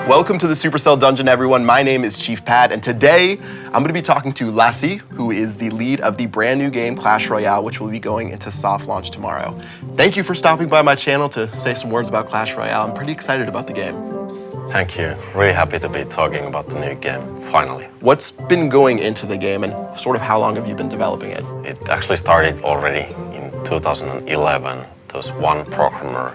Welcome to the Supercell Dungeon, everyone. My name is Chief Pat, and today I'm going to be talking to Lassie, who is the lead of the brand new game Clash Royale, which will be going into soft launch tomorrow. Thank you for stopping by my channel to say some words about Clash Royale. I'm pretty excited about the game. Thank you. Really happy to be talking about the new game, finally. What's been going into the game, and sort of how long have you been developing it? It actually started already in 2011. There was one programmer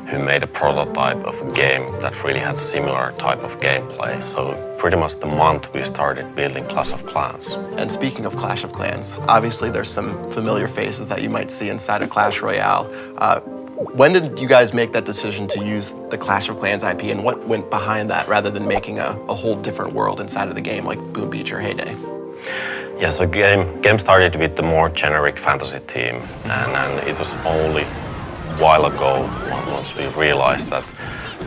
who made a prototype of a game that really had a similar type of gameplay. So pretty much the month we started building Clash of Clans. And speaking of Clash of Clans, obviously there's some familiar faces that you might see inside of Clash Royale. When did you guys make that decision to use the Clash of Clans IP, and what went behind that rather than making a whole different world inside of the game like Boom Beach or Heyday? Yeah, so game started with the more generic fantasy theme, and it was only a while ago once we realized that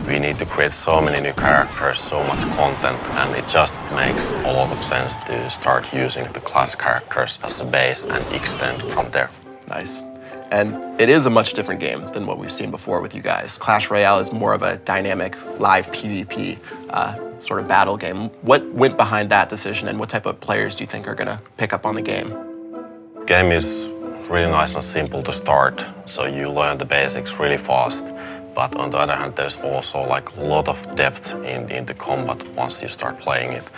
we need to create so many new characters, so much content, and it just makes a lot of sense to start using the class characters as a base and extend from there. Nice. And it is a much different game than what we've seen before with you guys. Clash Royale is more of a dynamic, live PvP sort of battle game. What went behind that decision, and what type of players do you think are going to pick up on the game? Game is really nice and simple to start, so you learn the basics really fast. But on the other hand, there's also like a lot of depth in the combat once you start playing it.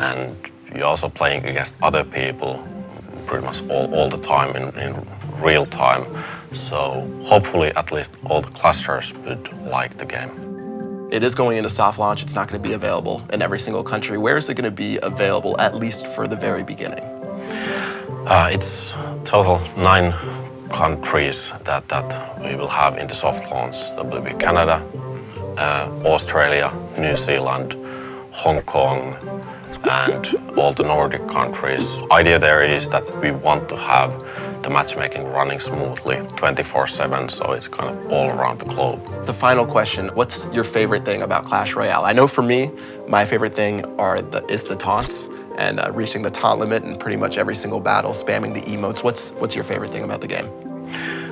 And you're also playing against other people pretty much all the time in real time. So hopefully at least all the clusters would like the game. It is going into soft launch. It's not going to be available in every single country. Where is it going to be available, at least for the very beginning? It's total 9 countries that we will have in the soft launch. That will be Canada, Australia, New Zealand, Hong Kong, and all the Nordic countries. Idea there is that we want to have the matchmaking running smoothly 24/7, so it's kind of all around the globe. The final question, what's your favorite thing about Clash Royale? I know for me, my favorite thing is the taunts, and reaching the taunt limit in pretty much every single battle, spamming the emotes. What's your favorite thing about the game?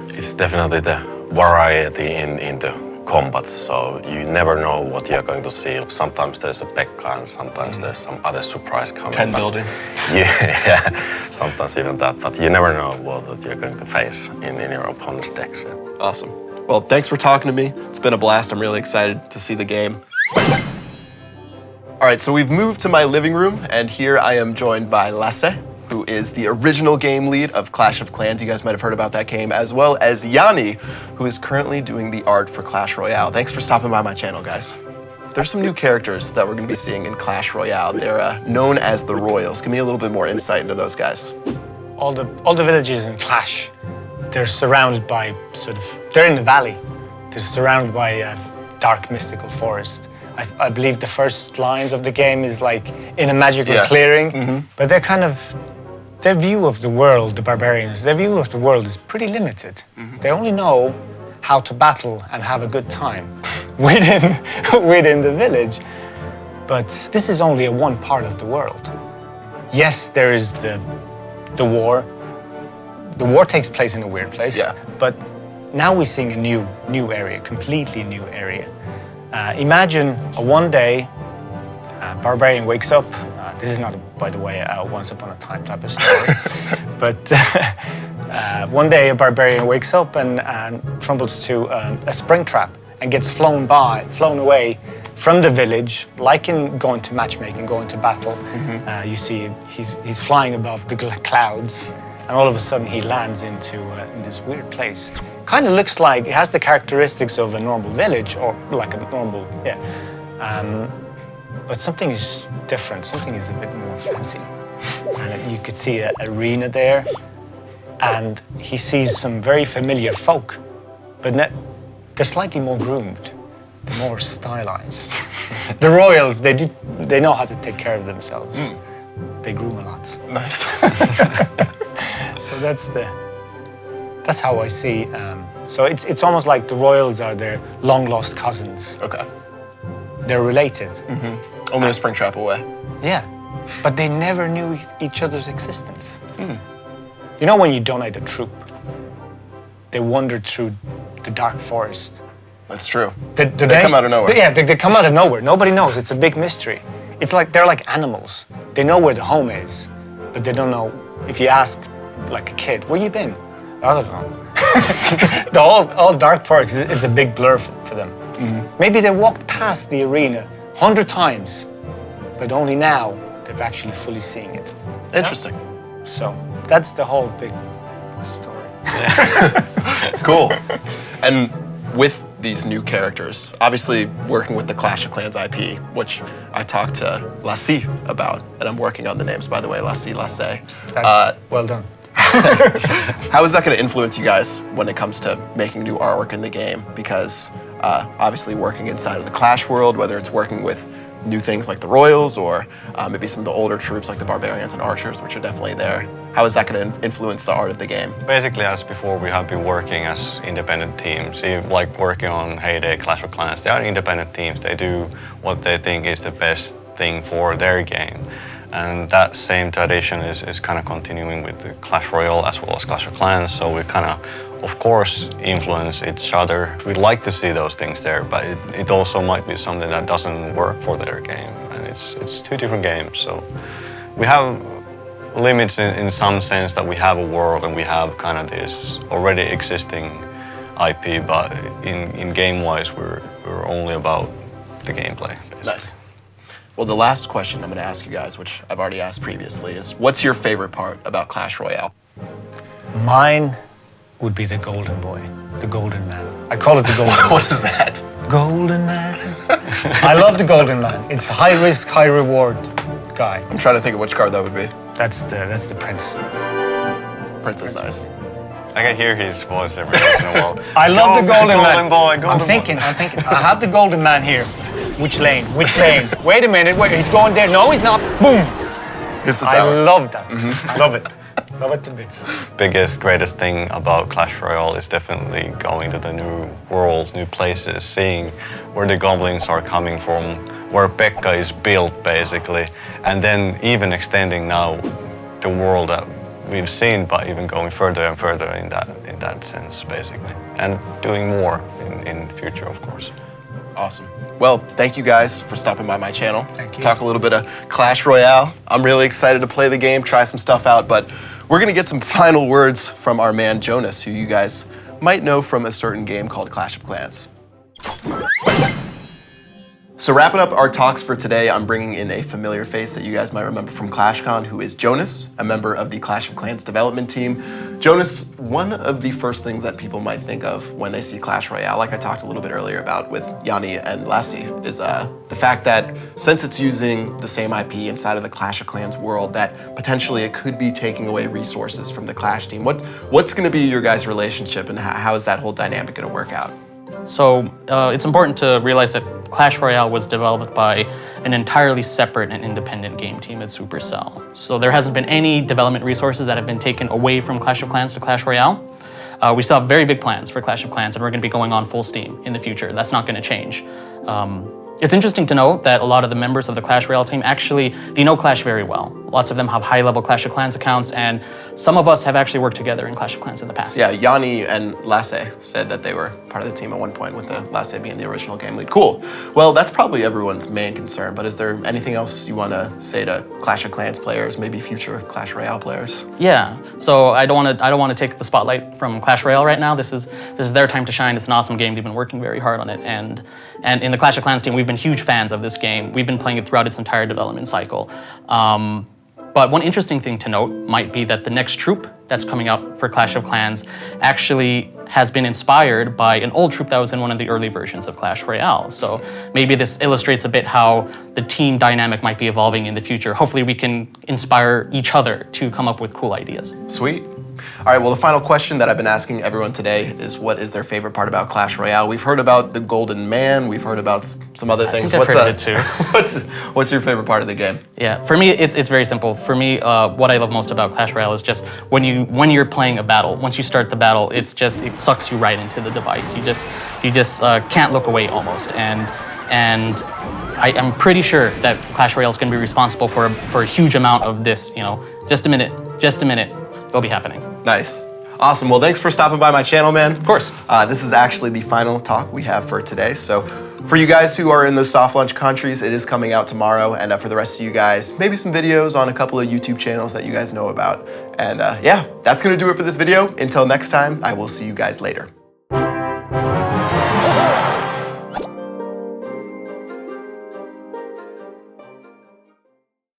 It's definitely the variety in the combats, so you never know what you're going to see. Sometimes there's a Pekka and sometimes there's some other surprise coming. 10 buildings. Yeah, sometimes even that, but you never know what you're going to face in your opponent's deck. So. Awesome. Well, thanks for talking to me. It's been a blast. I'm really excited to see the game. All right, so we've moved to my living room, and here I am joined by Lasse, who is the original game lead of Clash of Clans. You guys might have heard about that game, as well as Yanni, who is currently doing the art for Clash Royale. Thanks for stopping by my channel, guys. There's some new characters that we're going to be seeing in Clash Royale. They're known as the Royals. Give me a little bit more insight into those guys. All the villages in Clash, they're surrounded by they're in the valley. They're surrounded by a dark mystical forest. I believe the first lines of the game is like in a magical clearing, but their view of the world, the barbarians, their view of the world is pretty limited. They only know how to battle and have a good time within the village. But this is only one part of the world. Yes, there is the war. The war takes place in a weird place, but now we're seeing a new area, completely new area. Imagine one day, barbarian wakes up. This is not, by the way, a once upon a time type of story. But one day a barbarian wakes up and tumbles to a spring trap and gets flown away from the village, like in going to matchmaking, going to battle. You see he's flying above the clouds, and all of a sudden he lands in this weird place. Kind of looks like, it has the characteristics of a normal village, or like a normal, but something is different, something is a bit more fancy. And you could see an arena there, and he sees some very familiar folk, but they're slightly more groomed, they're more stylized. The Royals, they know how to take care of themselves. They groom a lot. Nice. So that's how I see. So it's almost like the Royals are their long-lost cousins. Okay. They're related. Only a spring trap away. Yeah, but they never knew each other's existence. You know when you donate a troop, they wander through the dark forest That's true. They come out of nowhere. Yeah, they come out of nowhere. Nobody knows. It's a big mystery. It's like they're like animals. They know where the home is, but they don't know. If you ask like a kid, where you been? I don't know. The all Dark Forest is a big blur for them. Maybe they walked past the arena 100 times, but only now they're actually fully seeing it. Interesting. So that's the whole big story. Cool. And with these new characters, obviously working with the Clash of Clans IP, which I talked to Lassie about, and I'm working on the names, by the way, Lassie. That's well done. How is that going to influence you guys when it comes to making new artwork in the game? Because obviously working inside of the Clash world, whether it's working with new things like the Royals or maybe some of the older troops like the Barbarians and Archers, which are definitely there. How is that going to influence the art of the game? Basically, as before, we have been working as independent teams. Like working on Heyday, Clash of Clans, they are independent teams. They do what they think is the best thing for their game. And that same tradition is kind of continuing with the Clash Royale as well as Clash of Clans. So we kind of course, influence each other. We'd like to see those things there, but it also might be something that doesn't work for their game. And it's two different games. So we have limits in some sense that we have a world and we have kind of this already existing IP, but in game-wise, we're only about the gameplay, basically. Nice. Well, the last question I'm going to ask you guys, which I've already asked previously, is what's your favorite part about Clash Royale? Mine would be the golden boy, the golden man. I call it the golden man. What is that? Golden man. I love the golden man. It's a high risk, high reward guy. I'm trying to think of which card that would be. That's the prince. Prince is nice. I can hear his voice every once in a while. I love the golden man. Golden boy. I'm thinking. I have the golden man here. Which lane? Which lane? Wait a minute. Wait, he's going there. No, he's not. Boom. It's the I tower. love that. I love it. Love it to bits. Biggest, greatest thing about Clash Royale is definitely going to the new worlds, new places, seeing where the goblins are coming from, where Pekka is built, basically, and then even extending now the world that we've seen, but even going further and further in that sense, basically, and doing more in the future, of course. Awesome. Well, thank you guys for stopping by my channel Thank to you. talk a little bit of Clash Royale. I'm really excited to play the game, try some stuff out, but we're going to get some final words from our man Jonas, who you guys might know from a certain game called Clash of Clans. So wrapping up our talks for today, I'm bringing in a familiar face that you guys might remember from ClashCon, who is Jonas, a member of the Clash of Clans development team. Jonas, one of the first things that people might think of when they see Clash Royale, like I talked a little bit earlier about with Yanni and Lassie, is the fact that since it's using the same IP inside of the Clash of Clans world, that potentially it could be taking away resources from the Clash team. What's going to be your guys' relationship, and how is that whole dynamic going to work out? So it's important to realize that Clash Royale was developed by an entirely separate and independent game team at Supercell. So there hasn't been any development resources that have been taken away from Clash of Clans to Clash Royale. We still have very big plans for Clash of Clans, and we're going to be going on full steam in the future. That's not going to change. It's interesting to note that a lot of the members of the Clash Royale team actually, they know Clash very well. Lots of them have high-level Clash of Clans accounts, and some of us have actually worked together in Clash of Clans in the past. Yeah, Yanni and Lasse said that they were part of the team at one point, with the Lasse being the original game lead. Cool. Well, that's probably everyone's main concern, but is there anything else you want to say to Clash of Clans players, maybe future Clash Royale players? Yeah. So I don't want to take the spotlight from Clash Royale right now. This is their time to shine. It's an awesome game. They've been working very hard on it, and in the Clash of Clans team, we've been huge fans of this game. We've been playing it throughout its entire development cycle. But one interesting thing to note might be that the next troop that's coming out for Clash of Clans actually has been inspired by an old troop that was in one of the early versions of Clash Royale. So maybe this illustrates a bit how the team dynamic might be evolving in the future. Hopefully we can inspire each other to come up with cool ideas. Sweet. All right, well, the final question that I've been asking everyone today is, what is their favorite part about Clash Royale? We've heard about the Golden Man. We've heard about some other things. I've heard of it too. What's your favorite part of the game? Yeah, for me, it's very simple. For me, what I love most about Clash Royale is just when you're playing a battle. Once you start the battle, it sucks you right into the device. You just can't look away almost. And I'm pretty sure that Clash Royale is going to be responsible for a huge amount of this. Just a minute, it'll be happening. Nice. Awesome. Well, thanks for stopping by my channel, man. Of course. This is actually the final talk we have for today. So for you guys who are in those soft launch countries, it is coming out tomorrow. And for the rest of you guys, maybe some videos on a couple of YouTube channels that you guys know about. And yeah, that's going to do it for this video. Until next time, I will see you guys later.